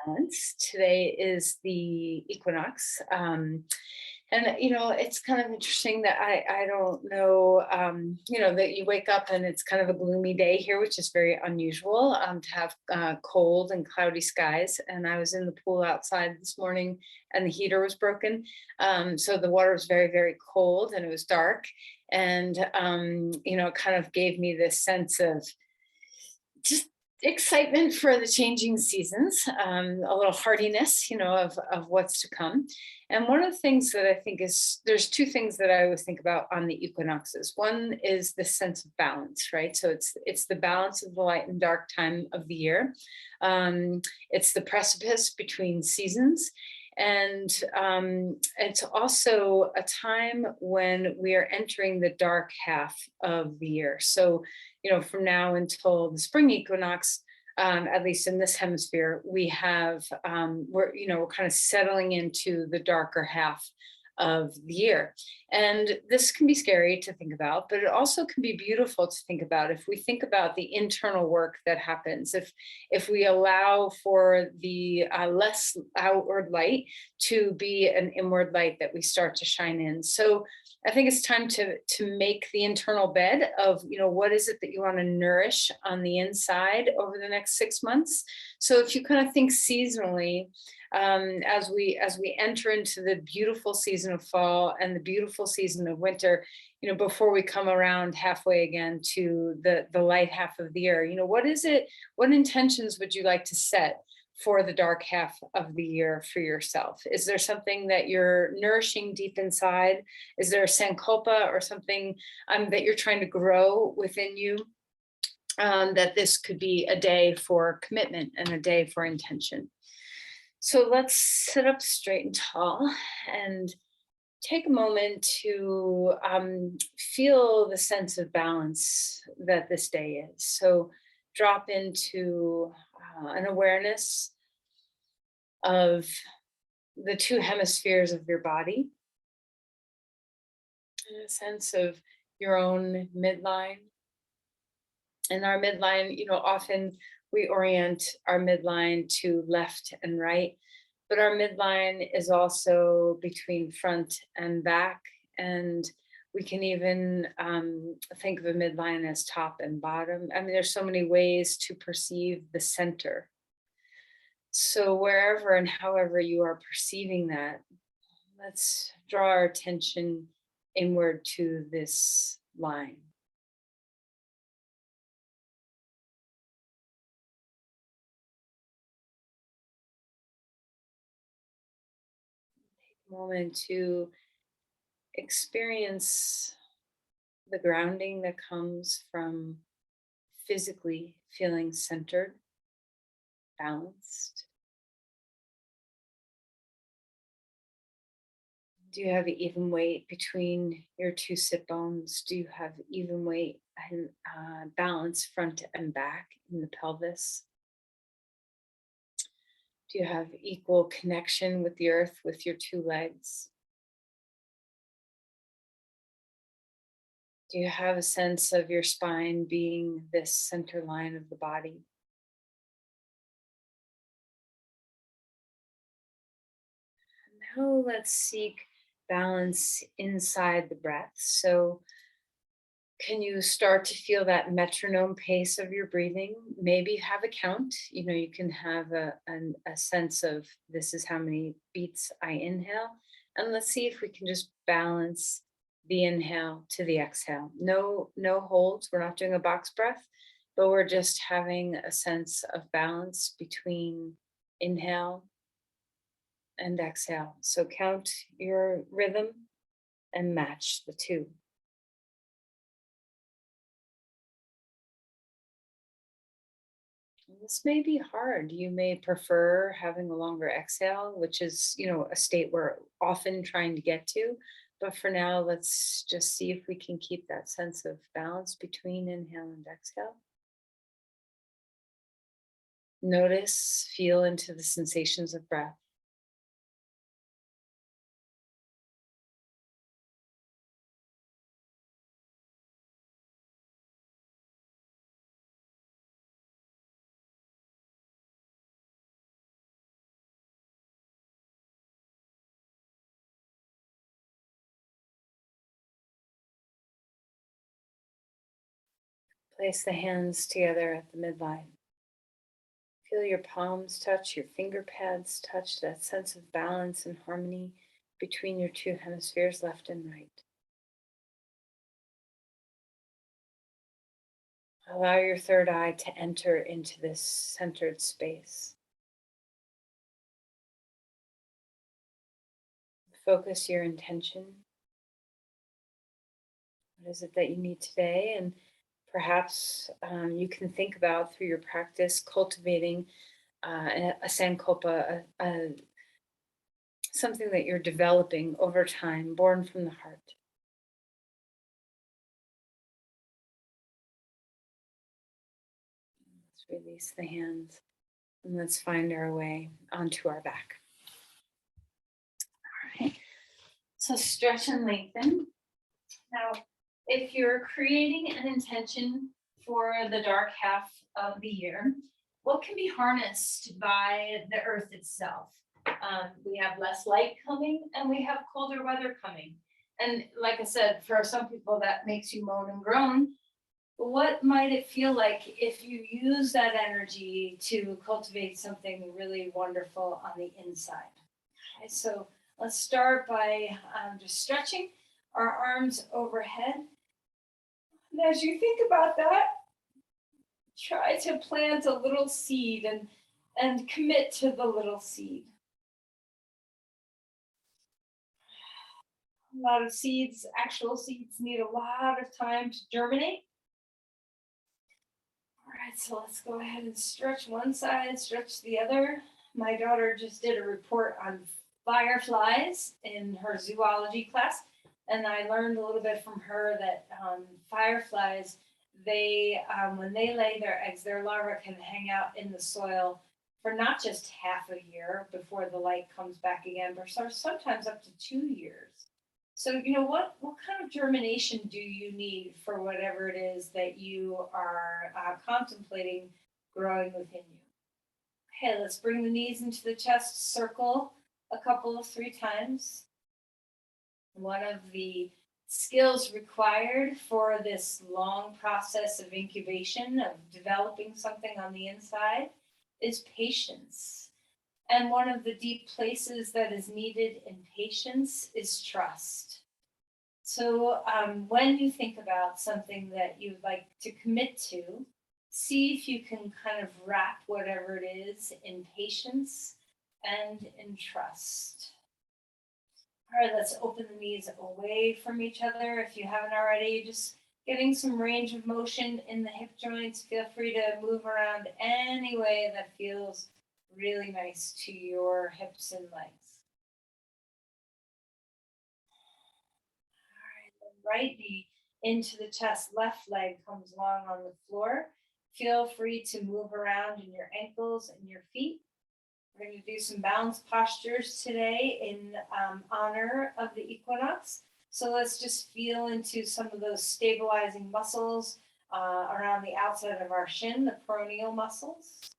balance. Today is the equinox. And it's kind of interesting that I don't know, that you wake up and it's kind of a gloomy day here, which is very unusual, to have cold and cloudy skies. And I was in the pool outside this morning and the heater was broken. So the water was very, very cold and it was dark. And, it kind of gave me this sense of just excitement for the changing seasons, a little hardiness, of what's to come. And one of the things that I think is there's two things that I always think about on the equinoxes. One is the sense of balance, right? So it's the balance of the light and dark time of the year. It's the precipice between seasons. And it's also a time when we are entering the dark half of the year. So, from now until the spring equinox, at least in this hemisphere, we have we're kind of settling into the darker half of the year. And this can be scary to think about, but it also can be beautiful to think about if we think about the internal work that happens, if we allow for the less outward light to be an inward light that we start to shine in. So I think it's time to make the internal bed of, what is it that you want to nourish on the inside over the next 6 months. So if you kind of think seasonally, as we enter into the beautiful season of fall and the beautiful season of winter, before we come around halfway again to the light half of the year, what is it? What intentions would you like to set for the dark half of the year for yourself? Is there something that you're nourishing deep inside? Is there a sankalpa or something that you're trying to grow within you? That this could be a day for commitment and a day for intention. So let's sit up straight and tall and take a moment to feel the sense of balance that this day is. So drop into an awareness of the two hemispheres of your body, and a sense of your own midline. And our midline, often we orient our midline to left and right, but our midline is also between front and back. And we can even think of a midline as top and bottom. I mean, there's so many ways to perceive the center. So wherever and however you are perceiving that, let's draw our attention inward to this line. Moment to experience the grounding that comes from physically feeling centered, balanced. Do you have even weight between your two sit bones? Do you have even weight and balance front and back in the pelvis? Do you have equal connection with the earth with your two legs? Do you have a sense of your spine being this center line of the body? Now let's seek balance inside the breath. So can you start to feel that metronome pace of your breathing? Maybe have a count. You can have a sense of this is how many beats I inhale. And let's see if we can just balance the inhale to the exhale. No holds. We're not doing a box breath, but we're just having a sense of balance between inhale and exhale. So count your rhythm and match the two. This may be hard. You may prefer having a longer exhale, which is, a state we're often trying to get to. But for now, let's just see if we can keep that sense of balance between inhale and exhale. Notice, feel into the sensations of breath. Place the hands together at the midline. Feel your palms touch, your finger pads touch, that sense of balance and harmony between your two hemispheres, left and right. Allow your third eye to enter into this centered space. Focus your intention. What is it that you need today? And perhaps you can think about, through your practice, cultivating a sankalpa, something that you're developing over time, born from the heart. Let's release the hands and let's find our way onto our back. All right. So stretch and lengthen. Now, if you're creating an intention for the dark half of the year, what can be harnessed by the earth itself? We have less light coming and we have colder weather coming. And like I said, for some people that makes you moan and groan. What might it feel like if you use that energy to cultivate something really wonderful on the inside? Okay, so let's start by just stretching our arms overhead. And as you think about that, try to plant a little seed and commit to the little seed. A lot of seeds, actual seeds, need a lot of time to germinate. All right, so let's go ahead and stretch one side, stretch the other. My daughter just did a report on fireflies in her zoology class, and I learned a little bit from her that fireflies, they when they lay their eggs, their larvae can hang out in the soil for not just half a year before the light comes back again, but sometimes up to 2 years. So, what kind of germination do you need for whatever it is that you are contemplating growing within you? Okay, let's bring the knees into the chest, circle a couple of 3 times. One of the skills required for this long process of incubation, of developing something on the inside, is patience. And one of the deep places that is needed in patience is trust. So when you think about something that you'd like to commit to, see if you can kind of wrap whatever it is in patience and in trust. All right, let's open the knees away from each other. If you haven't already, just getting some range of motion in the hip joints. Feel free to move around any way that feels really nice to your hips and legs. All right, the right knee into the chest, left leg comes along on the floor. Feel free to move around in your ankles and your feet. We're going to do some balance postures today in honor of the equinox. So let's just feel into some of those stabilizing muscles around the outside of our shin, the peroneal muscles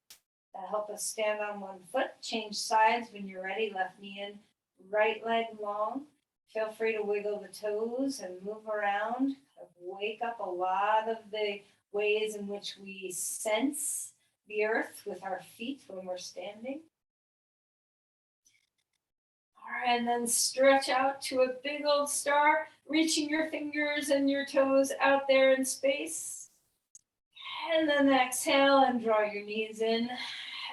that help us stand on one foot. Change sides when you're ready. Left knee in, right leg long. Feel free to wiggle the toes and move around. Wake up a lot of the ways in which we sense the earth with our feet when we're standing. All right, and then stretch out to a big old star, reaching your fingers and your toes out there in space. And then exhale and draw your knees in.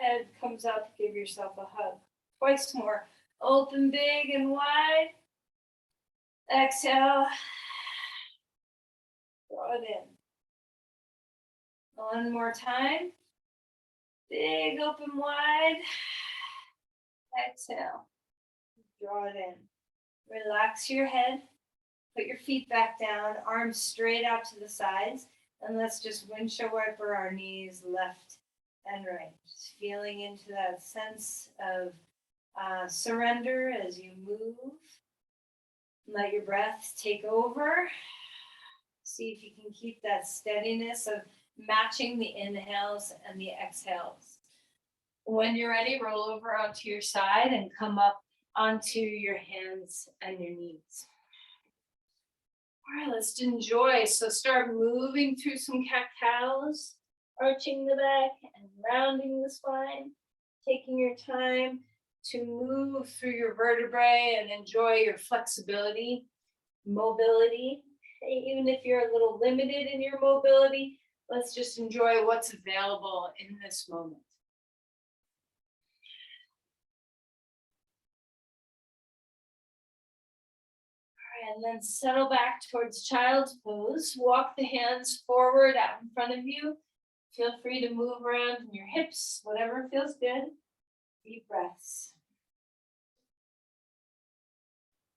Head comes up, give yourself a hug. Twice more. Open big and wide. Exhale. Draw it in. One more time. Big open wide. Exhale. Draw it in. Relax your head. Put your feet back down, arms straight out to the sides. And let's just windshield wiper our knees left and right. Just feeling into that sense of surrender as you move. Let your breath take over. See if you can keep that steadiness of matching the inhales and the exhales. When you're ready, roll over onto your side and come up onto your hands and your knees. All right, let's enjoy. So start moving through some cat-cows, arching the back and rounding the spine, taking your time to move through your vertebrae and enjoy your flexibility, mobility. Even if you're a little limited in your mobility, let's just enjoy what's available in this moment. And then settle back towards child's pose. Walk the hands forward out in front of you. Feel free to move around in your hips, whatever feels good. Deep breaths.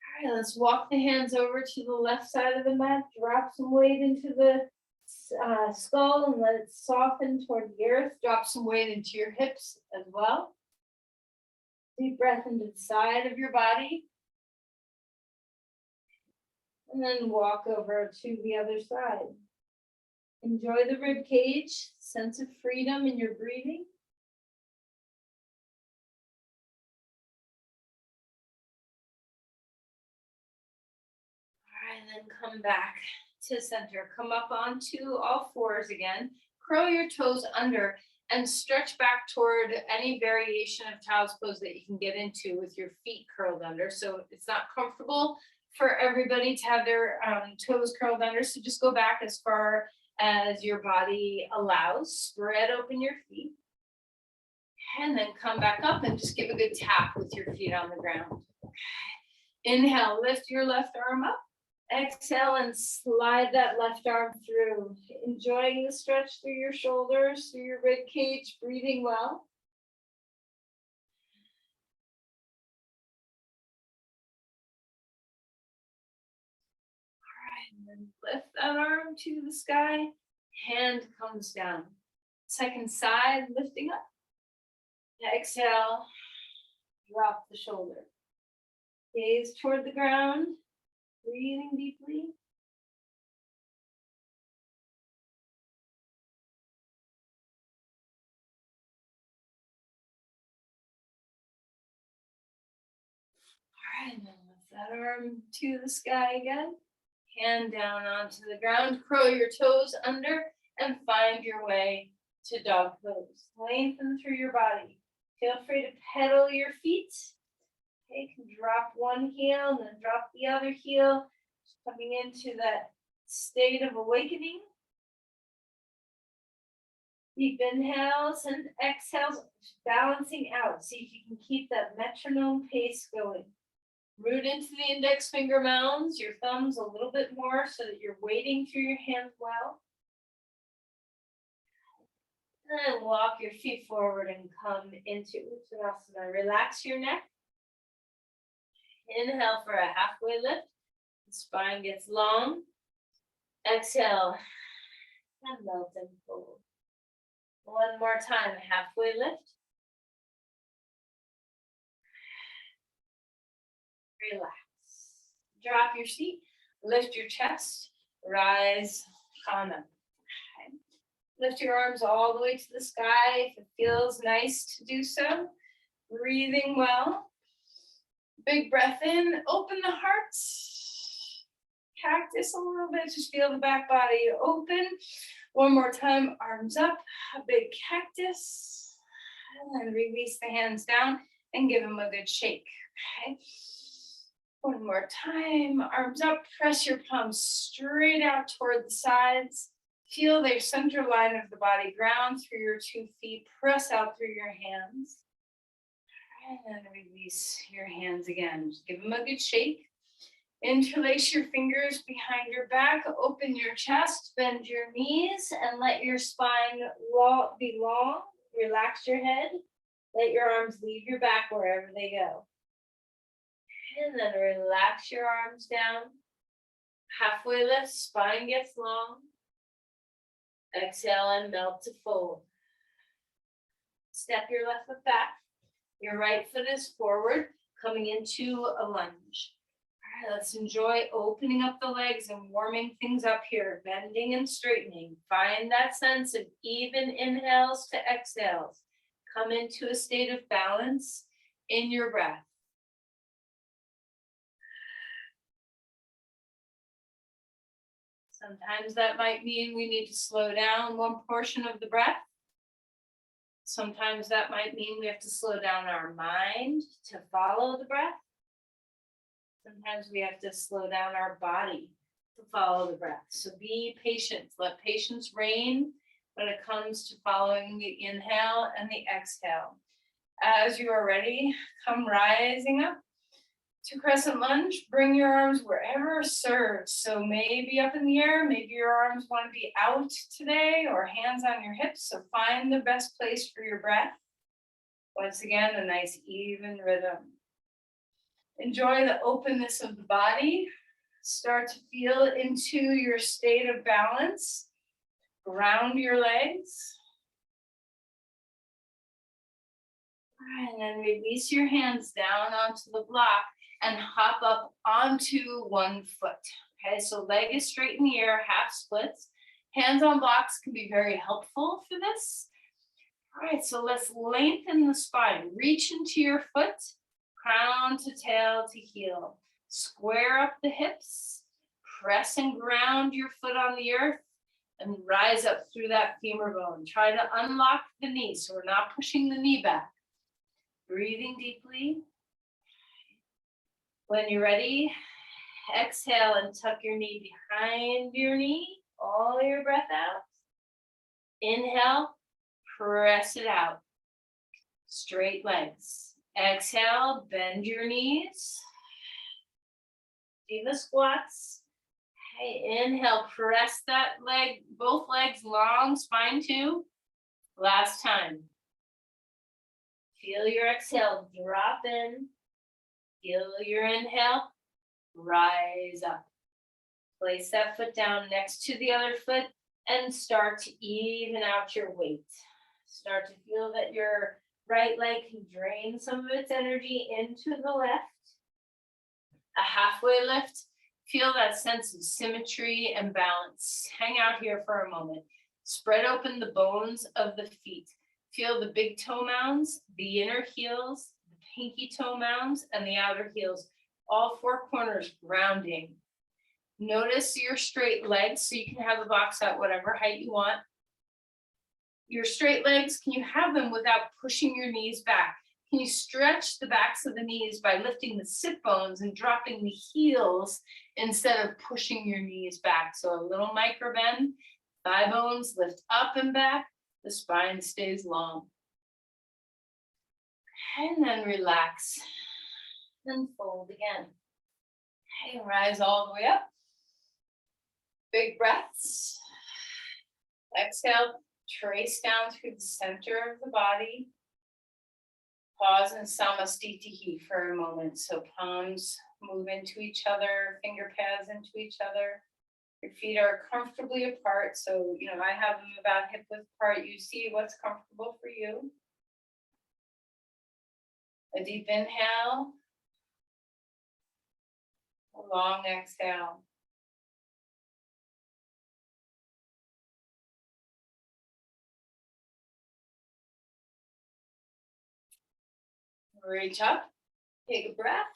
All right, let's walk the hands over to the left side of the mat. Drop some weight into the skull and let it soften toward the earth. Drop some weight into your hips as well. Deep breath into the side of your body. And then walk over to the other side. Enjoy the rib cage, sense of freedom in your breathing. All right, and then come back to center. Come up onto all fours again. Curl your toes under and stretch back toward any variation of child's pose that you can get into with your feet curled under. So it's not comfortable for everybody to have their toes curled under. So just go back as far as your body allows. Spread open your feet. And then come back up and just give a good tap with your feet on the ground. Inhale, lift your left arm up. Exhale and slide that left arm through. Enjoying the stretch through your shoulders, through your rib cage, breathing well. All right, and then lift that arm to the sky. Hand comes down. Second side, lifting up. Exhale, drop the shoulder. Gaze toward the ground. Breathing deeply. All right, and then lift that arm to the sky again. Hand down onto the ground. Curl your toes under and find your way to dog pose. Lengthen through your body. Feel free to pedal your feet. Okay, you can drop one heel and then drop the other heel. Just coming into that state of awakening. Deep inhales and exhales, balancing out. See if you can keep that metronome pace going. Root into the index finger mounds, your thumbs a little bit more so that you're weighting through your hands well. And walk your feet forward and come into Uttanasana. Relax your neck. Inhale for a halfway lift. The spine gets long. Exhale and melt and fold. One more time, halfway lift. Relax. Drop your seat, lift your chest, rise, Kana. Lift your arms all the way to the sky if it feels nice to do so. Breathing well. Big breath in, open the heart. Cactus a little bit, just feel the back body open. One more time, arms up, a big cactus. And then release the hands down and give them a good shake. Okay. One more time, arms up, press your palms straight out toward the sides. Feel their center line of the body, ground through your 2 feet, press out through your hands. And then release your hands again. Just give them a good shake. Interlace your fingers behind your back, open your chest, bend your knees, and let your spine be long. Relax your head. Let your arms leave your back wherever they go. And then relax your arms down. Halfway lift, spine gets long. Exhale and melt to fold. Step your left foot back. Your right foot is forward, coming into a lunge. All right, let's enjoy opening up the legs and warming things up here, bending and straightening. Find that sense of even inhales to exhales. Come into a state of balance in your breath. Sometimes that might mean we need to slow down one portion of the breath. Sometimes that might mean we have to slow down our mind to follow the breath. Sometimes we have to slow down our body to follow the breath. So be patient. Let patience reign when it comes to following the inhale and the exhale. As you are ready, come rising up to Crescent Lunge. Bring your arms wherever serves. So maybe up in the air, maybe your arms want to be out today, or hands on your hips. So find the best place for your breath. Once again, a nice even rhythm. Enjoy the openness of the body. Start to feel into your state of balance. Ground your legs. All right, and then release your hands down onto the block and hop up onto one foot. Okay, so leg is straight in the air, half splits. Hands on blocks can be very helpful for this. All right, so let's lengthen the spine. Reach into your foot, crown to tail to heel. Square up the hips, press and ground your foot on the earth, and rise up through that femur bone. Try to unlock the knee, so we're not pushing the knee back. Breathing deeply. When you're ready, exhale and tuck your knee behind your knee. All your breath out. Inhale, press it out. Straight legs. Exhale, bend your knees. Do the squats. Okay, inhale, press that leg, both legs long, spine too. Last time. Feel your exhale, drop in. Feel your inhale, rise up. Place that foot down next to the other foot and start to even out your weight. Start to feel that your right leg can drain some of its energy into the left. A halfway lift. Feel that sense of symmetry and balance. Hang out here for a moment. Spread open the bones of the feet. Feel the big toe mounds, the inner heels, the pinky toe mounds, and the outer heels. All four corners grounding. Notice your straight legs, so you can have the box at whatever height you want. Your straight legs, can you have them without pushing your knees back? Can you stretch the backs of the knees by lifting the sit bones and dropping the heels instead of pushing your knees back? So a little micro bend, thigh bones lift up and back, the spine stays long. And then relax, and fold again. Okay, rise all the way up. Big breaths. Exhale, trace down through the center of the body. Pause in Samastitihi for a moment. So palms move into each other, finger pads into each other. Your feet are comfortably apart. So, I have them about hip width apart. You see what's comfortable for you. A deep inhale. A long exhale. Reach up, take a breath,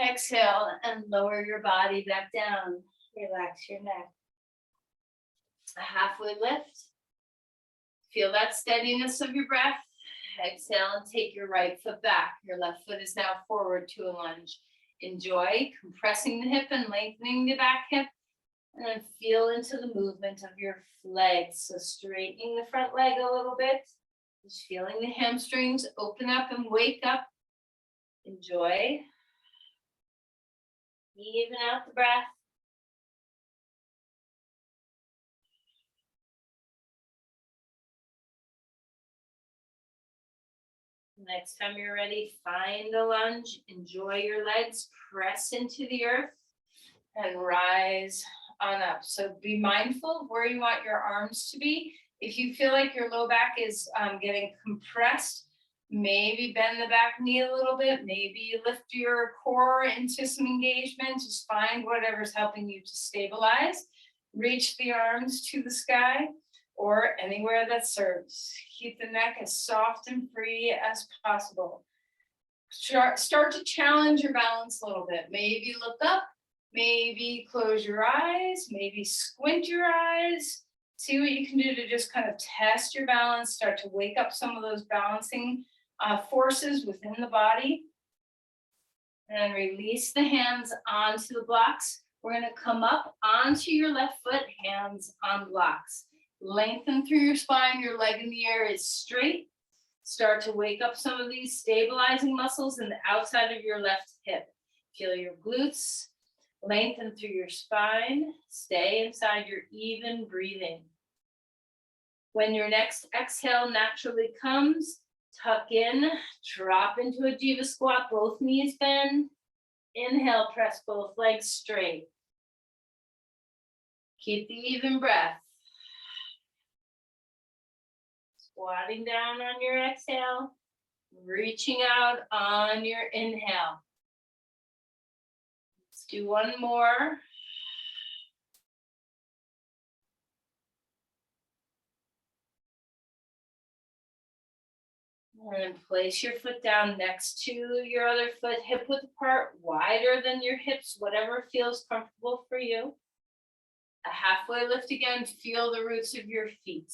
exhale, and lower your body back down. Relax your neck. A halfway lift. Feel that steadiness of your breath. Exhale and take your right foot back. Your left foot is now forward to a lunge. Enjoy compressing the hip and lengthening the back hip. And then feel into the movement of your legs. So straightening the front leg a little bit. Just feeling the hamstrings open up and wake up. Enjoy. Even out the breath. Next time you're ready, find a lunge. Enjoy your legs. Press into the earth and rise on up. So be mindful of where you want your arms to be. If you feel like your low back is getting compressed, maybe bend the back knee a little bit. Maybe lift your core into some engagement. Just find whatever's helping you to stabilize. Reach the arms to the sky or anywhere that serves. Keep the neck as soft and free as possible. Start to challenge your balance a little bit. Maybe look up, Maybe close your eyes, maybe squint your eyes. See what you can do to just kind of test your balance, start to wake up some of those balancing forces within the body. And then release the hands onto the blocks. We're going to come up onto your left foot, hands on blocks. Lengthen through your spine, your leg in the air is straight. Start to wake up some of these stabilizing muscles in the outside of your left hip. Feel your glutes, lengthen through your spine, stay inside your even breathing. When your next exhale naturally comes, tuck in, drop into a Jiva squat, both knees bend. Inhale, press both legs straight. Keep the even breath. Squatting down on your exhale, reaching out on your inhale. Let's do one more. And place your foot down next to your other foot, hip width apart, wider than your hips, whatever feels comfortable for you. A halfway lift again, feel the roots of your feet.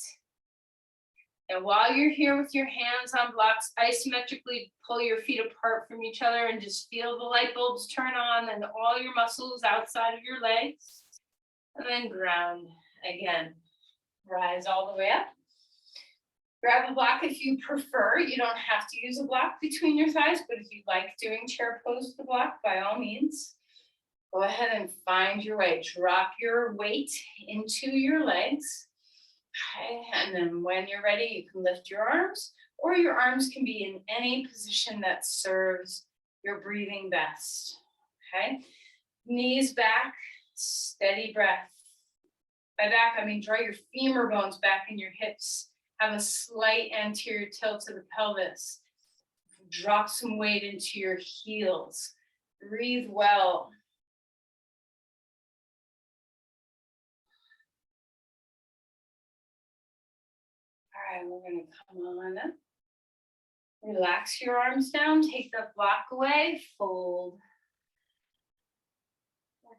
And while you're here with your hands on blocks, isometrically pull your feet apart from each other and just feel the light bulbs turn on and all your muscles outside of your legs. And then ground again. Rise all the way up. Grab a block if you prefer. You don't have to use a block between your thighs, but if you like doing chair pose with the block, by all means, go ahead and find your way. Drop your weight into your legs. Okay, and then when you're ready, you can lift your arms, or your arms can be in any position that serves your breathing best. Okay, knees back, steady breath. By back, I mean draw your femur bones back in your hips. Have a slight anterior tilt to the pelvis. Drop some weight into your heels. Breathe well. All right, we're going to come on up. Relax your arms down. Take the block away. Fold.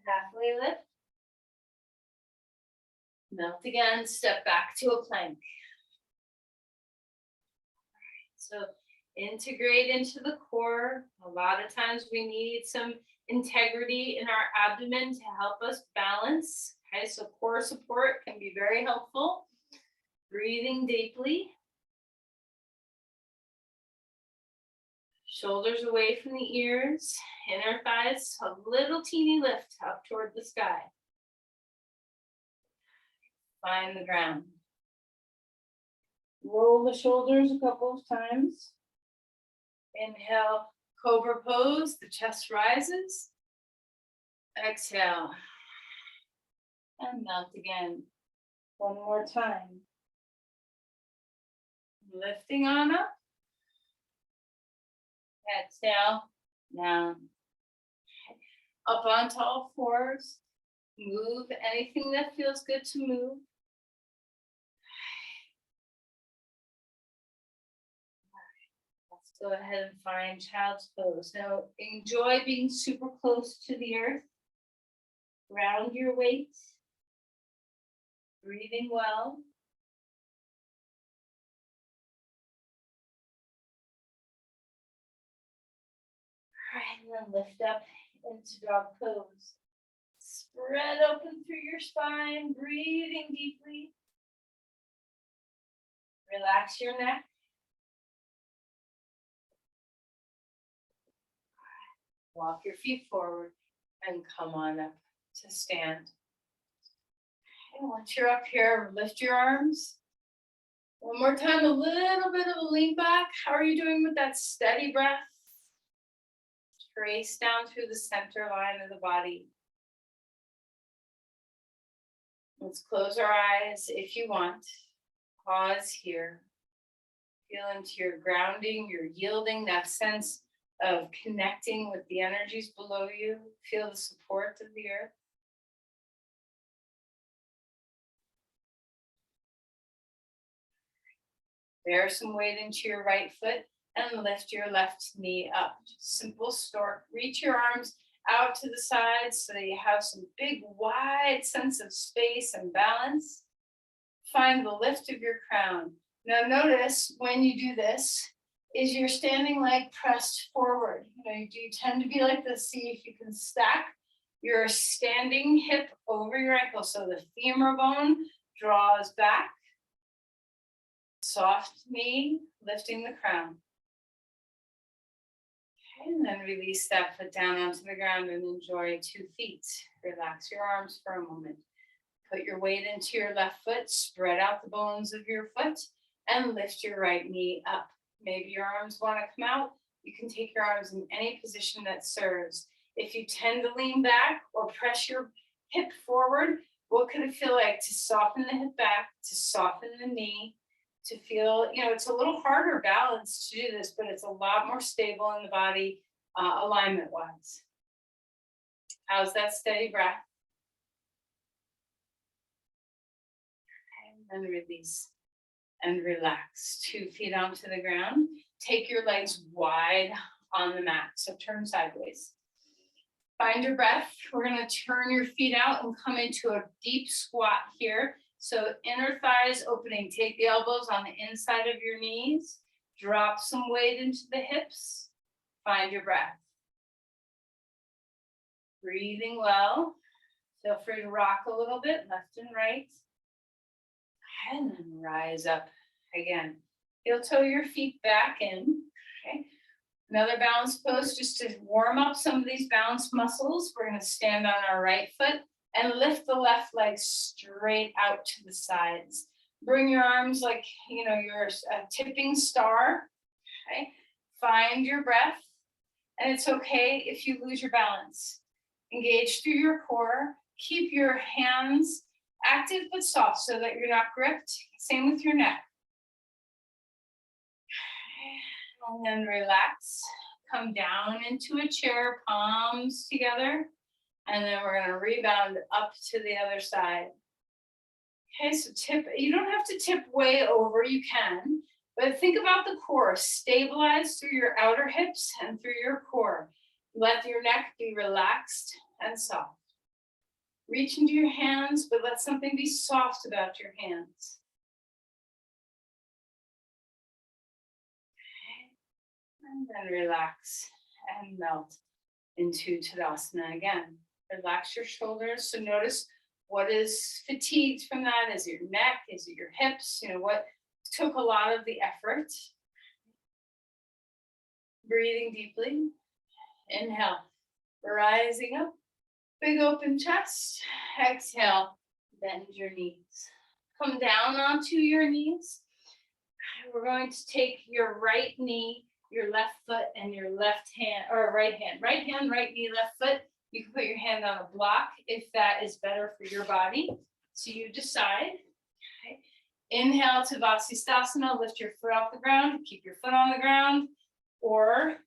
Halfway lift. Melt again. Step back to a plank. So integrate into the core. A lot of times we need some integrity in our abdomen to help us balance. Okay, so core support can be very helpful. Breathing deeply. Shoulders away from the ears. Inner thighs, a little teeny lift up toward the sky. Find the ground. Roll the shoulders a couple of times. Inhale, cobra pose, the chest rises. Exhale. And melt again. One more time. Lifting on up. Exhale, down. Up onto all fours. Move anything that feels good to move. Go ahead and find child's pose. Now, enjoy being super close to the earth. Ground your weight. Breathing well. All right, and then lift up into dog pose. Spread open through your spine, breathing deeply. Relax your neck. Walk your feet forward and come on up to stand. And once you're up here, lift your arms. One more time, a little bit of a lean back. How are you doing with that steady breath? Trace down through the center line of the body. Let's close our eyes if you want. Pause here. Feel into your grounding, your yielding, that sense of connecting with the energies below you. Feel the support of the earth. Bear some weight into your right foot and lift your left knee up. Just simple stork. Reach your arms out to the sides so that you have some big, wide sense of space and balance. Find the lift of your crown. Now notice when you do this, is your standing leg pressed forward. You tend to be like this. See if you can stack your standing hip over your ankle. So the femur bone draws back. Soft knee, lifting the crown. Okay, and then release that foot down onto the ground and enjoy 2 feet. Relax your arms for a moment. Put your weight into your left foot, spread out the bones of your foot, and lift your right knee up. Maybe your arms want to come out. You can take your arms in any position that serves. If you tend to lean back or press your hip forward, what could it feel like to soften the hip back, to soften the knee, to feel, it's a little harder balance to do this, but it's a lot more stable in the body alignment-wise. How's that steady breath? And then release and relax. 2 feet onto the ground. Take your legs wide on the mat. So turn sideways. Find your breath. We're going to turn your feet out and come into a deep squat here. So inner thighs opening. Take the elbows on the inside of your knees. Drop some weight into the hips. Find your breath. Breathing well. Feel free to rock a little bit, left and right. And then rise up again. Heel toe your feet back in. Okay. Another balance pose just to warm up some of these balance muscles. We're going to stand on our right foot and lift the left leg straight out to the sides. Bring your arms like, you're a tipping star. Okay. Find your breath. And it's okay if you lose your balance. Engage through your core. Keep your hands active but soft so that you're not gripped. Same with your neck. And then relax. Come down into a chair, palms together. And then we're going to rebound up to the other side. Okay, so tip. You don't have to tip way over, you can. But think about the core. Stabilize through your outer hips and through your core. Let your neck be relaxed and soft. Reach into your hands, but let something be soft about your hands. Okay. And then relax and melt into Tadasana again. Relax your shoulders. So notice what is fatigued from that. Is it your neck? Is it your hips? What took a lot of the effort. Breathing deeply. Inhale, rising up. Big open chest. Exhale, bend your knees. Come down onto your knees. We're going to take your right knee, your left foot, and your left hand, or right hand. Right hand, right knee, left foot. You can put your hand on a block if that is better for your body. So you decide. Okay. Inhale to Vasisthasana. Lift your foot off the ground. Keep your foot on the ground. Or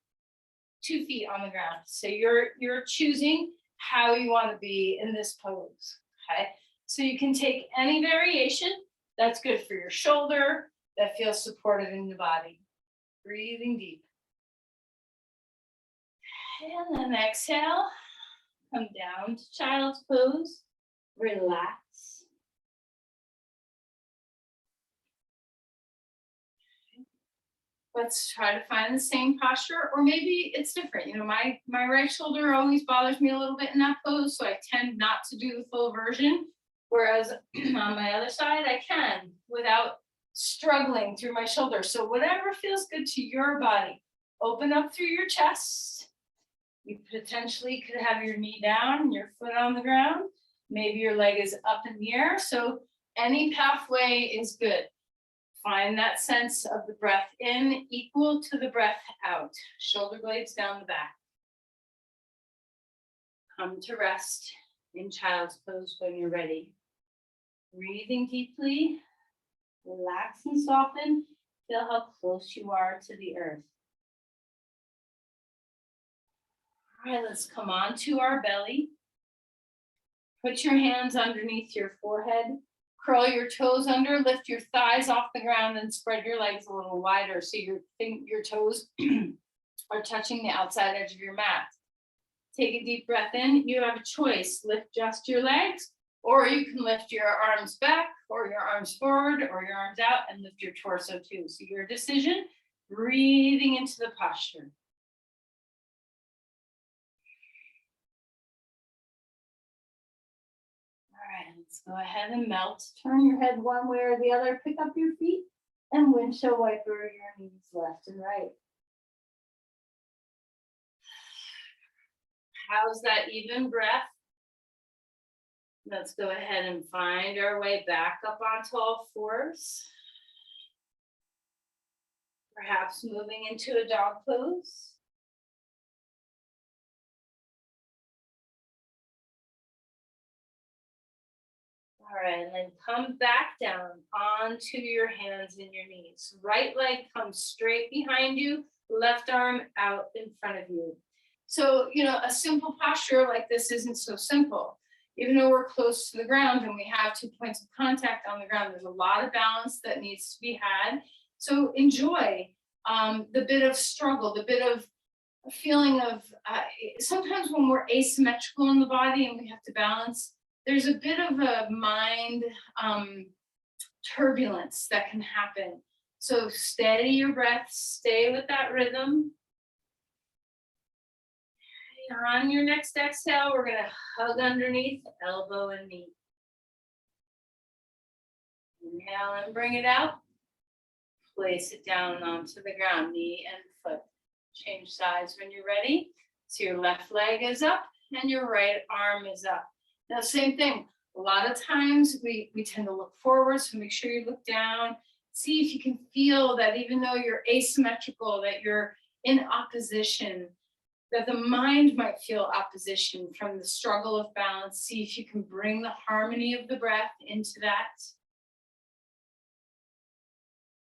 2 feet on the ground. So you're choosing how you want to be in this pose. Okay. So you can take any variation that's good for your shoulder, that feels supportive in the body. Breathing deep. And then exhale. Come down to child's pose. Relax. Let's try to find the same posture, or maybe it's different. My right shoulder always bothers me a little bit in that pose, so I tend not to do the full version. Whereas on my other side, I can without struggling through my shoulder. So whatever feels good to your body, open up through your chest. You potentially could have your knee down, your foot on the ground. Maybe your leg is up in the air. So any pathway is good. Find that sense of the breath in equal to the breath out. Shoulder blades down the back. Come to rest in child's pose when you're ready. Breathing deeply. Relax and soften. Feel how close you are to the earth. All right, let's come onto our belly. Put your hands underneath your forehead. Curl your toes under, lift your thighs off the ground, and spread your legs a little wider so your toes are touching the outside edge of your mat. Take a deep breath in. You have a choice. Lift just your legs, or you can lift your arms back, or your arms forward, or your arms out, and lift your torso too. So your decision, breathing into the posture. All right, let's go ahead and melt. Turn your head one way or the other. Pick up your feet and windshield wiper your knees left and right. How's that even breath? Let's go ahead and find our way back up onto all fours. Perhaps moving into a dog pose. All right, and then come back down onto your hands and your knees. Right leg comes straight behind you, left arm out in front of you. So, a simple posture like this isn't so simple. Even though we're close to the ground and we have 2 points of contact on the ground, there's a lot of balance that needs to be had. So enjoy the bit of struggle, the bit of feeling of, sometimes when we're asymmetrical in the body and we have to balance, there's a bit of a mind turbulence that can happen. So steady your breath, stay with that rhythm. On your next exhale, we're going to hug underneath, elbow and knee. Inhale and bring it out. Place it down onto the ground, knee and foot. Change sides when you're ready. So your left leg is up and your right arm is up. Now, same thing. A lot of times we tend to look forward, so make sure you look down. See if you can feel that even though you're asymmetrical, that you're in opposition, that the mind might feel opposition from the struggle of balance. See if you can bring the harmony of the breath into that.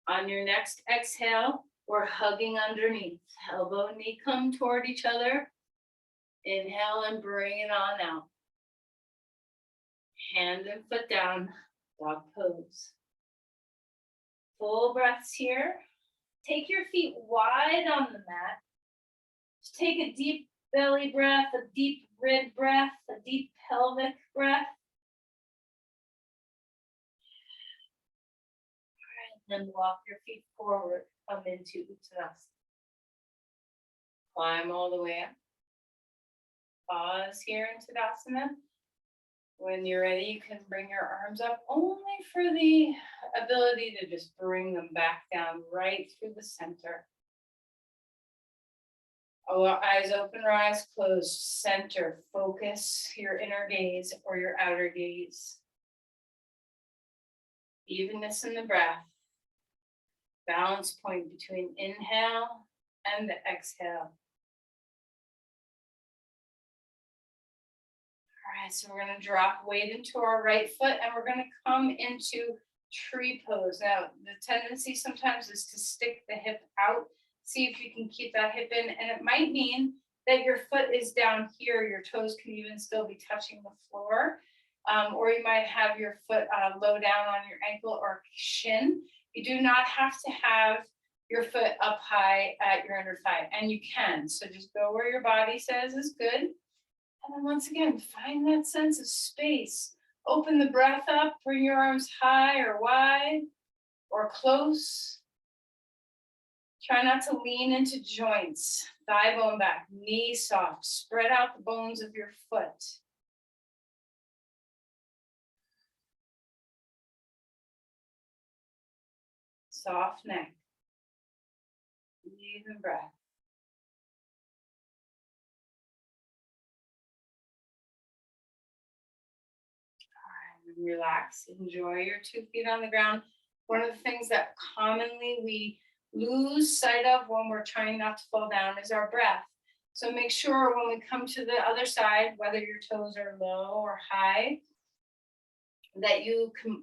On your next exhale, we're hugging underneath. Elbow and knee come toward each other. Inhale and bring it on out. Hand and foot down, dog pose. Full breaths here. Take your feet wide on the mat. Just take a deep belly breath, a deep rib breath, a deep pelvic breath. All right, then walk your feet forward, come into Uttanasana. Climb all the way up. Pause here in Tadasana. When you're ready, you can bring your arms up only for the ability to just bring them back down right through the center. Eyes open or eyes closed. Center, focus your inner gaze or your outer gaze. Evenness in the breath. Balance point between inhale and the exhale. All right, so we're going to drop weight into our right foot and we're going to come into tree pose. Now, the tendency sometimes is to stick the hip out. See if you can keep that hip in, and it might mean that your foot is down here. Your toes can even still be touching the floor, or you might have your foot low down on your ankle or shin. You do not have to have your foot up high at your inner thigh, and you can. So just go where your body says is good. And then once again, find that sense of space. Open the breath up, bring your arms high or wide or close. Try not to lean into joints, thigh bone back, knee soft. Spread out the bones of your foot. Soft neck. Even breath. All right, relax. Enjoy your 2 feet on the ground. One of the things that commonly we lose sight of when we're trying not to fall down is our breath. So make sure when we come to the other side, whether your toes are low or high, that you can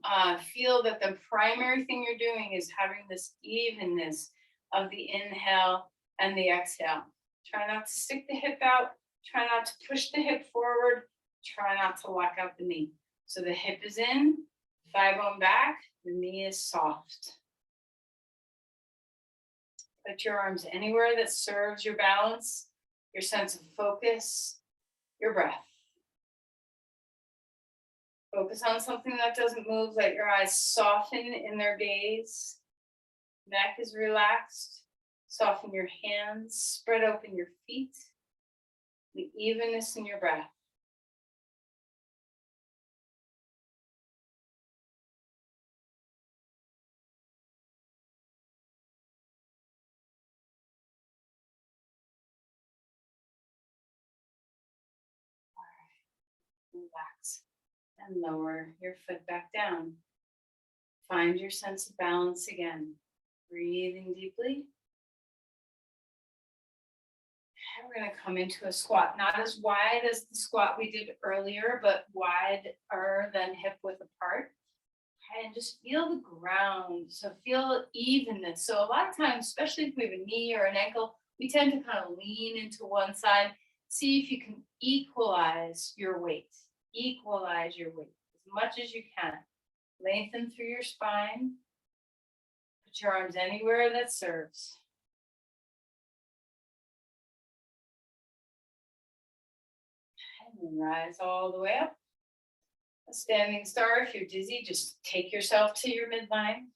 feel that the primary thing you're doing is having this evenness of the inhale and the exhale. Try not to stick the hip out. Try not to push the hip forward. Try not to lock out the knee. So the hip is in, thigh bone back, the knee is soft. Put your arms anywhere that serves your balance, your sense of focus, your breath. Focus on something that doesn't move. Let your eyes soften in their gaze. Neck is relaxed. Soften your hands. Spread open your feet. The evenness in your breath. Relax and lower your foot back down. Find your sense of balance again. Breathing deeply. And we're going to come into a squat, not as wide as the squat we did earlier, but wider than hip width apart. And just feel the ground. So feel evenness. So a lot of times, especially if we have a knee or an ankle, we tend to kind of lean into one side. See if you can equalize your weight. Equalize your weight as much as you can. Lengthen through your spine. Put your arms anywhere that serves. And then rise all the way up. A standing star. If you're dizzy, just take yourself to your midline.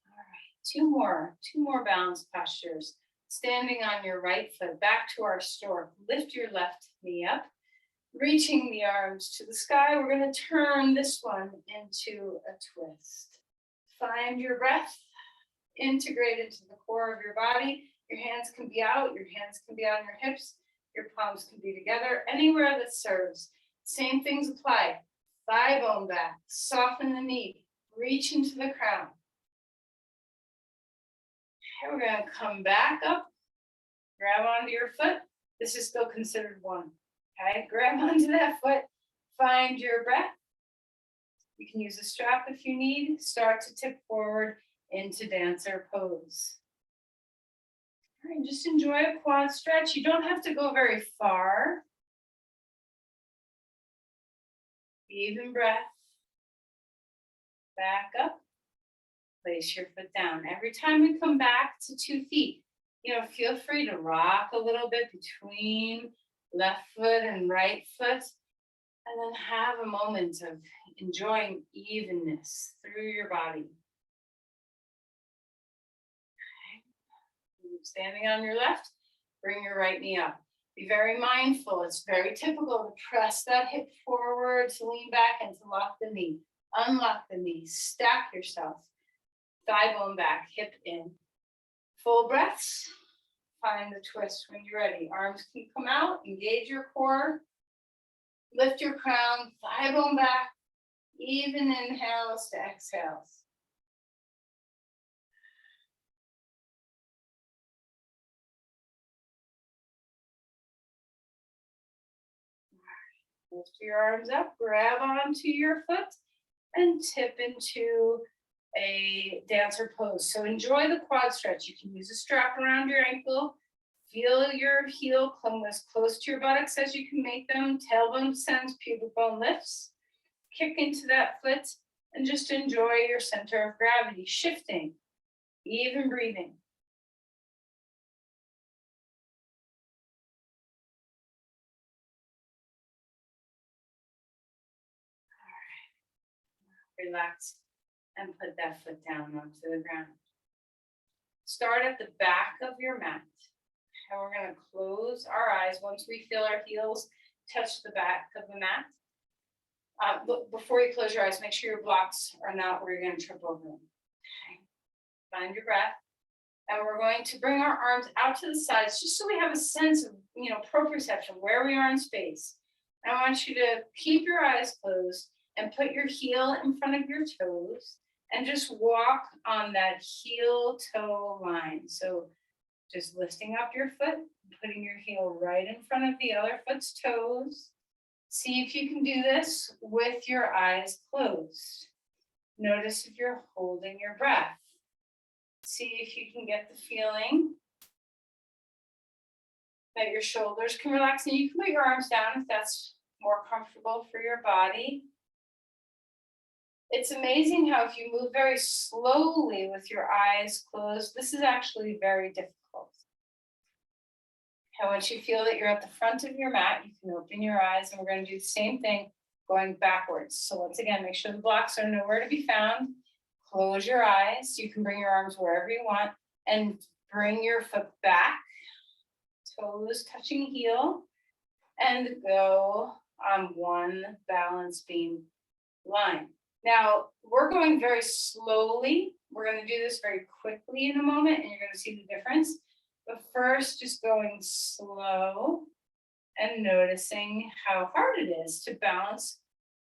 All right, two more balance postures. Standing on your right foot, back to our stork. Lift your left knee up, reaching the arms to the sky. We're going to turn this one into a twist. Find your breath, integrate into the core of your body. Your hands can be out, your hands can be on your hips, your palms can be together, anywhere that serves. Same things apply. Thigh bone back, soften the knee, reach into the crown. Okay, we're going to come back up, grab onto your foot. This is still considered one. Okay, grab onto that foot, find your breath. You can use a strap if you need. Start to tip forward into dancer pose. All right, just enjoy a quad stretch. You don't have to go very far. Even breath. Back up. Place your foot down. Every time we come back to 2 feet, feel free to rock a little bit between left foot and right foot, and then have a moment of enjoying evenness through your body. Okay. Standing on your left, bring your right knee up. Be very mindful. It's very typical to press that hip forward, to lean back, and to lock the knee. Unlock the knee. Stack yourself. Thigh bone back, hip in. Full breaths. Find the twist when you're ready. Arms can come out. Engage your core. Lift your crown. Thigh bone back. Even inhales to exhales. Lift your arms up. Grab onto your foot and tip into a dancer pose. So enjoy the quad stretch. You can use a strap around your ankle. Feel your heel come as close to your buttocks as you can make them. Tailbone descends, pubic bone lifts. Kick into that foot and just enjoy your center of gravity shifting, even breathing. All right. Relax and put that foot down onto the ground. Start at the back of your mat. And we're going to close our eyes once we feel our heels touch the back of the mat. Before you close your eyes, make sure your blocks are not where you're going to trip over them. Okay. Find your breath. And we're going to bring our arms out to the sides just so we have a sense of, proprioception, where we are in space. I want you to keep your eyes closed and put your heel in front of your toes and just walk on that heel-toe line. So just lifting up your foot, putting your heel right in front of the other foot's toes. See if you can do this with your eyes closed. Notice if you're holding your breath. See if you can get the feeling that your shoulders can relax, and you can put your arms down if that's more comfortable for your body. It's amazing how if you move very slowly with your eyes closed, this is actually very difficult. And once you feel that you're at the front of your mat, you can open your eyes, and we're going to do the same thing going backwards. So once again, make sure the blocks are nowhere to be found. Close your eyes. You can bring your arms wherever you want and bring your foot back, toes touching heel, and go on one balance beam line. Now, we're going very slowly. We're going to do this very quickly in a moment, and you're going to see the difference. But first, just going slow and noticing how hard it is to balance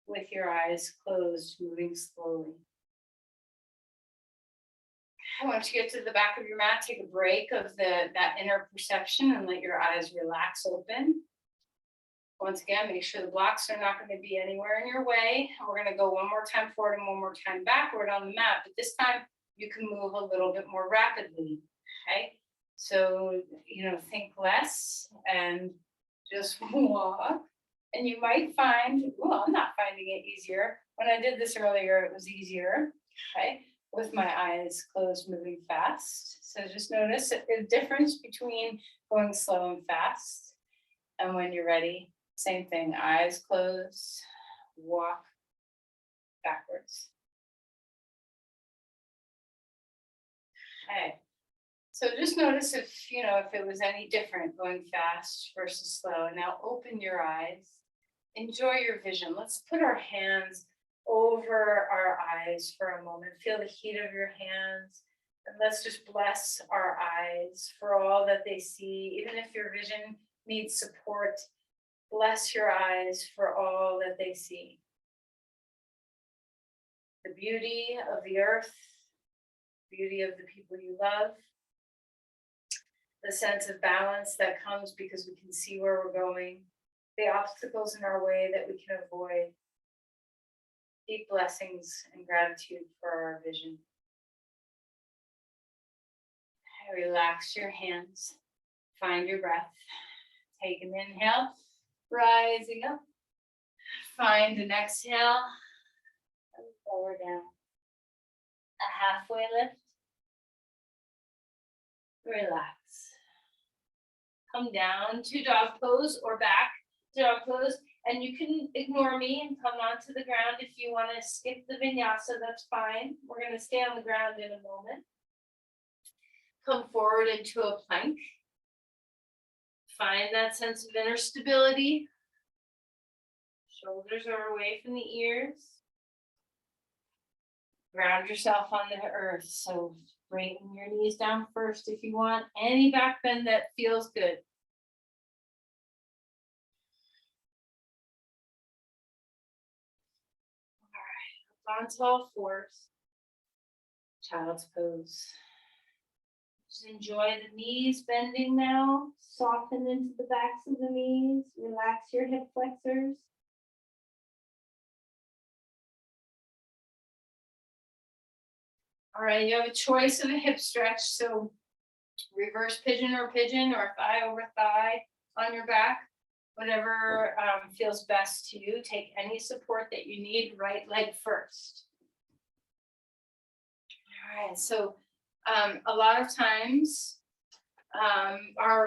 with your eyes closed, moving slowly. Once you get to the back of your mat, take a break of that inner perception and let your eyes relax open. Once again, make sure the blocks are not going to be anywhere in your way. We're going to go one more time forward and one more time backward on the mat, but this time you can move a little bit more rapidly, okay? So, think less and just walk. And you might find, well, I'm not finding it easier. When I did this earlier, it was easier, okay? With my eyes closed, moving fast. So just notice the difference between going slow and fast. And when you're ready, same thing, eyes closed, walk backwards. Okay. So just notice if it was any different going fast versus slow. Now open your eyes, enjoy your vision. Let's put our hands over our eyes for a moment. Feel the heat of your hands. And let's just bless our eyes for all that they see. Even if your vision needs support, bless your eyes for all that they see. The beauty of the earth, beauty of the people you love, the sense of balance that comes because we can see where we're going, the obstacles in our way that we can avoid, deep blessings and gratitude for our vision. Relax your hands, find your breath, take an inhale, rising up, find an exhale, and lower down, a halfway lift, relax. Come down to dog pose or back to dog pose, and you can ignore me and come onto the ground. If you want to skip the vinyasa, that's fine. We're going to stay on the ground in a moment. Come forward into a plank. Find that sense of inner stability. Shoulders are away from the ears. Ground yourself on the earth. So bring your knees down first if you want. Any back bend that feels good. All right, onto all fours. Child's pose. Just enjoy the knees bending now. Soften into the backs of the knees. Relax your hip flexors. All right, you have a choice of a hip stretch. So reverse pigeon or thigh over thigh on your back. Whatever feels best to you. Take any support that you need, right leg first. All right, so a lot of times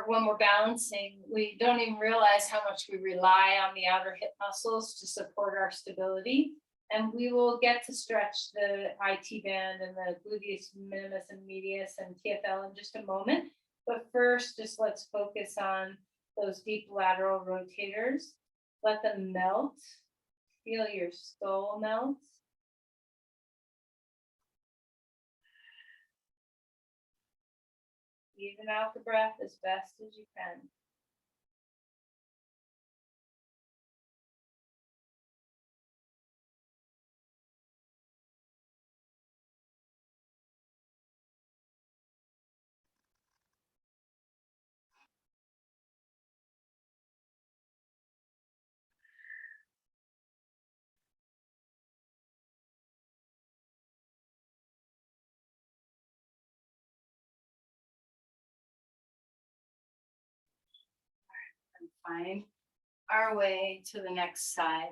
when we're balancing, we don't even realize how much we rely on the outer hip muscles to support our stability. And we will get to stretch the IT band and the gluteus minimus and medius and TFL in just a moment. But first, just let's focus on those deep lateral rotators. Let them melt. Feel your skull melt. Even out the breath as best as you can. And find our way to the next side.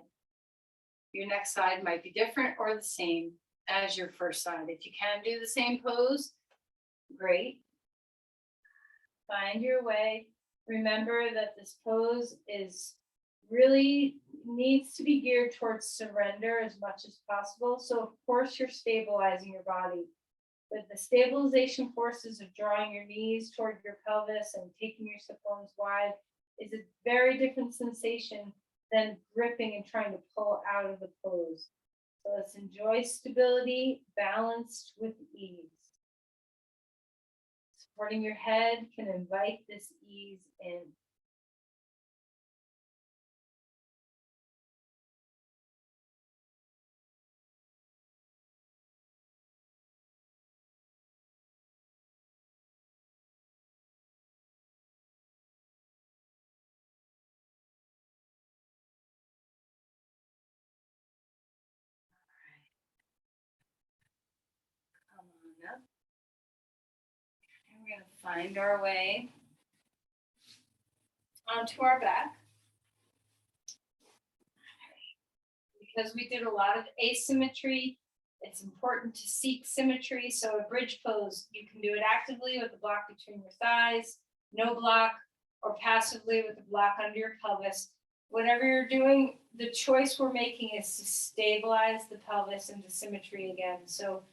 Your next side might be different or the same as your first side. If you can do the same pose, great. Find your way Remember that this pose is really needs to be geared towards surrender as much as possible. So of course you're stabilizing your body, but the stabilization forces of drawing your knees toward your pelvis and taking your sit bones wide is a very different sensation than gripping and trying to pull out of the pose. So let's enjoy stability balanced with ease. Supporting your head can invite this ease in. Come on up. And we're going to find our way onto our back. Because we did a lot of asymmetry, it's important to seek symmetry. So a bridge pose, you can do it actively with the block between your thighs, no block, or passively with the block under your pelvis. Whatever you're doing, the choice we're making is to stabilize the pelvis into symmetry again. So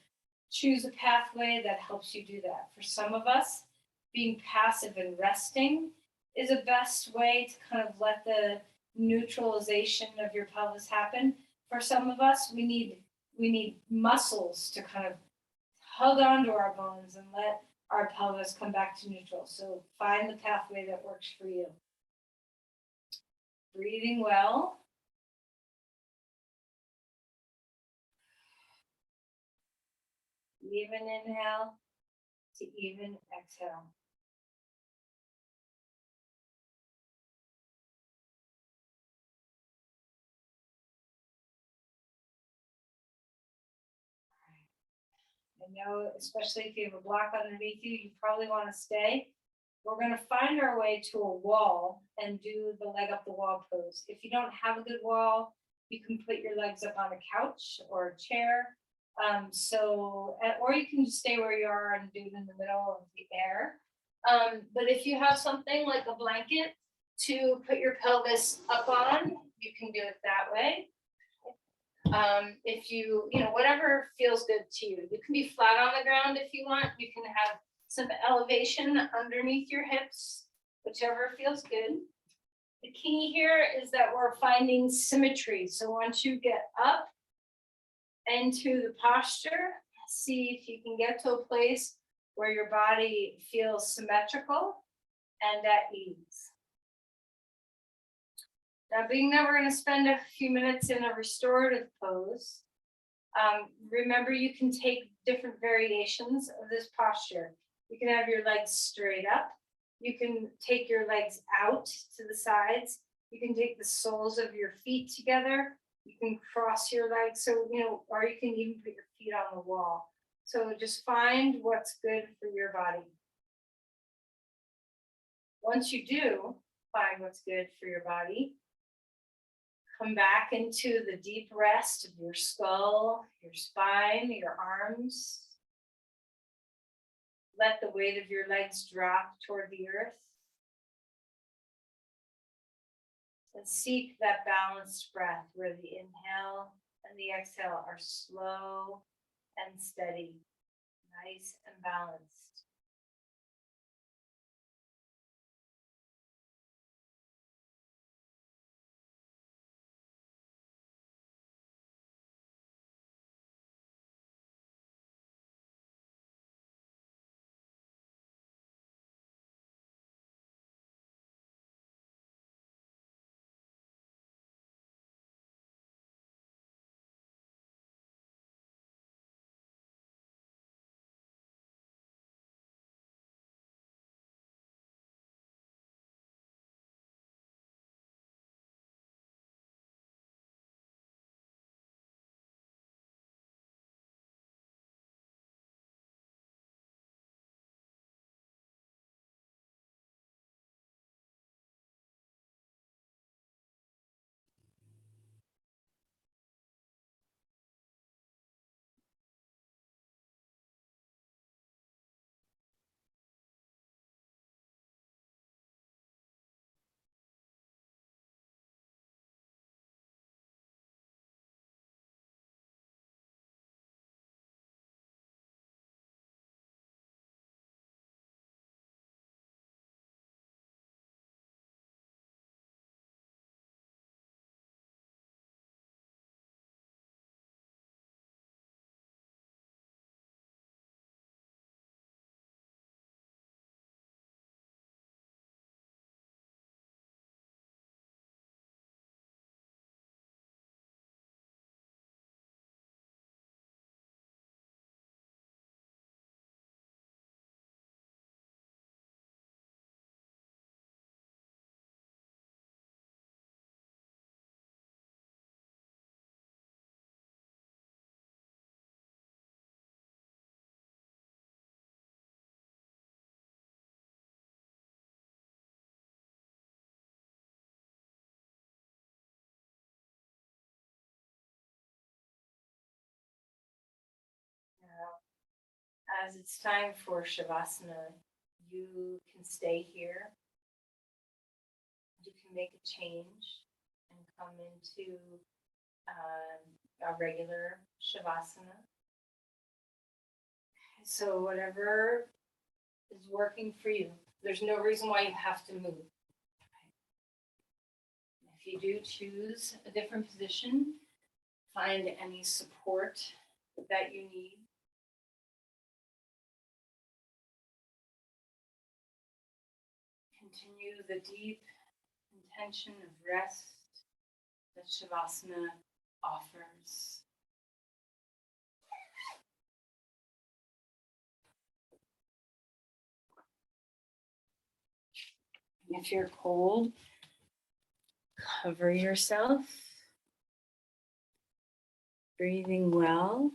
choose a pathway that helps you do that. For some of us, being passive and resting is a best way to kind of let the neutralization of your pelvis happen. For some of us, we need muscles to kind of hug onto our bones and let our pelvis come back to neutral. So find the pathway that works for you. Breathing well. Even inhale to even exhale. I know, especially if you have a block underneath you, you probably want to stay. We're going to find our way to a wall and do the leg up the wall pose. If you don't have a good wall, you can put your legs up on a couch or a chair. Or you can just stay where you are and do it in the middle of the air. But if you have something like a blanket to put your pelvis up on, you can do it that way. If whatever feels good to you. You can be flat on the ground if you want. You can have some elevation underneath your hips, whichever feels good. The key here is that we're finding symmetry. So once you get up into the posture, see if you can get to a place where your body feels symmetrical and at ease. Now, being that we're going to spend a few minutes in a restorative pose, remember you can take different variations of this posture. You can have your legs straight up. You can take your legs out to the sides. You can take the soles of your feet together. You can cross your legs, or you can even put your feet on the wall. So just find what's good for your body. Once you do find what's good for your body, come back into the deep rest of your skull, your spine, your arms. Let the weight of your legs drop toward the earth. And seek that balanced breath where the inhale and the exhale are slow and steady, nice and balanced. as it's time for Shavasana, you can stay here. You can make a change and come into a regular Shavasana. So whatever is working for you, there's no reason why you have to move. If you do choose a different position, find any support that you need. Continue the deep intention of rest that Shavasana offers. If you're cold, cover yourself. Breathing well.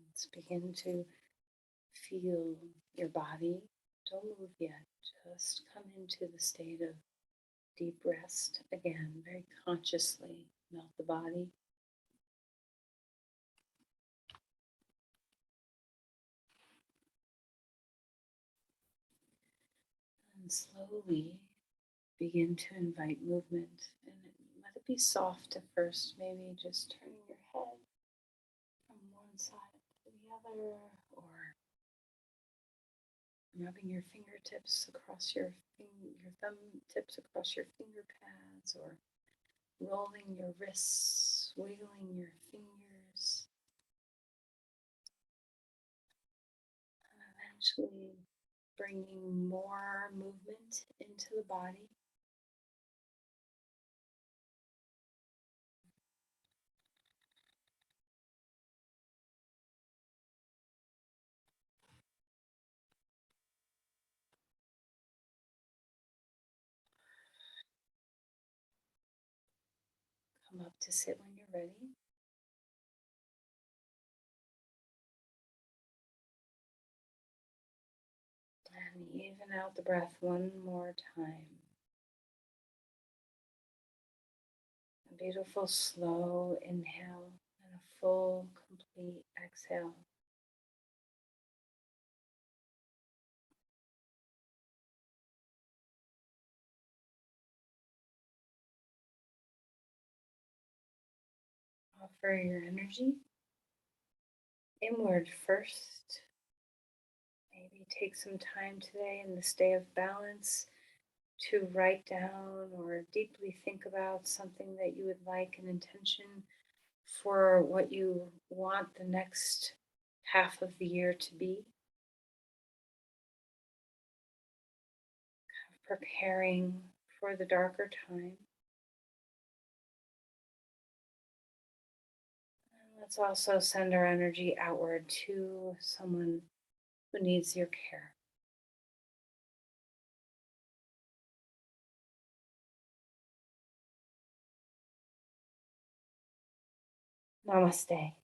Let's begin to feel your body. Don't move yet. Just come into the state of deep rest again, very consciously. Melt the body. And slowly begin to invite movement. And let it be soft at first, maybe just turning your head from one side to the other, or rubbing your fingertips across your thumb tips across your finger pads, or rolling your wrists, wiggling your fingers. Actually bringing more movement into the body. Come up to sit when you're ready. And even out the breath one more time. A beautiful slow inhale and a full complete exhale. Offer your energy inward first. Maybe take some time today in this day of balance to write down or deeply think about something that you would like, an intention for what you want the next half of the year to be. Preparing for the darker time. And let's also send our energy outward to someone who needs your care. Namaste.